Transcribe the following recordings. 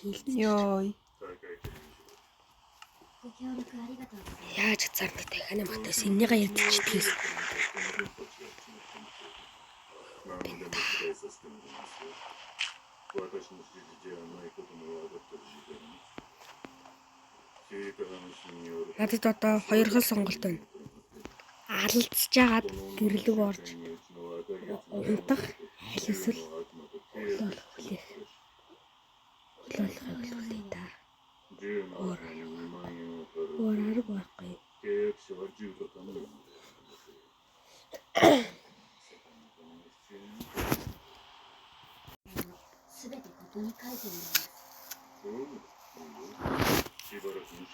Йой. Яаж хацаарна дахианы багтаас энэнийг ярьдчихдгээс. Надад одоо 2 хол сонголт байна. Алдчихж жагаад гэрлэг орж унтах аль эсвэл хөлөөлөх хүлээх. Хөлөөлөхийг хүлээе та. Өөр арга байхгүй.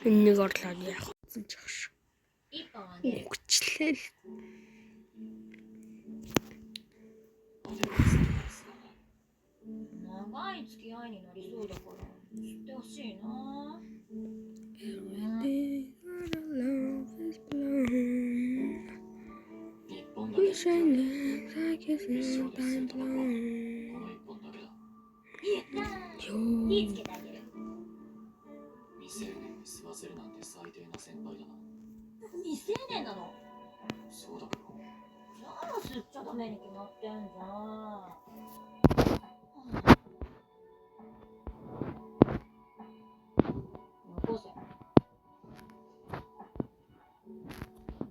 Энийг орлоод яах вэ ч ах шүү. Үгчлээ л. 長い付き合いになりそうだから知ってほしいな。日本だけ一生で戦ったのはこの一本だけだ。火つけてあげる。未成年に吸わせるなんて最低な先輩だな。未成年なの？そうだけど。じゃあ吸っちゃダメに決まってんじゃん。残せ。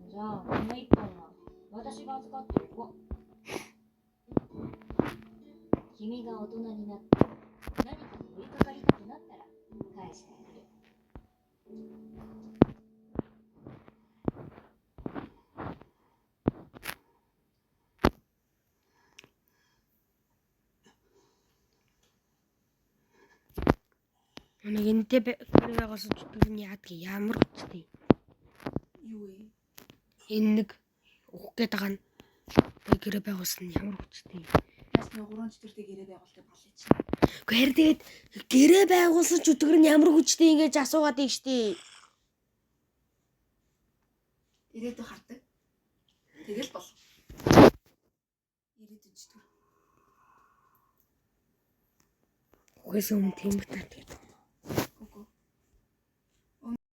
じゃあこの一本は私が預かっておこう。君が大人になって何かに追いかかりたくなったら返してあげる。Нэг энэтэй байгаас чөтгөр нь яадгийг ямар хүчтэй. Юу вэ? Энэ нэг ухах гээд байгаа нь гэрээ байгаас нь ямар хүчтэй. Яс нэг 3 4-тэй гэрээ байгуулдаг болоо чи. Гэхдээ тэгээд гэрээ байгуулсан чөтгөр нь ямар хүчтэй ингэж асуугаад ийм штий. Ирээдүй хардаг. Тэгэл бол. Ирээдүйн чөтгөр. Угсаа өмнө тийм их тат.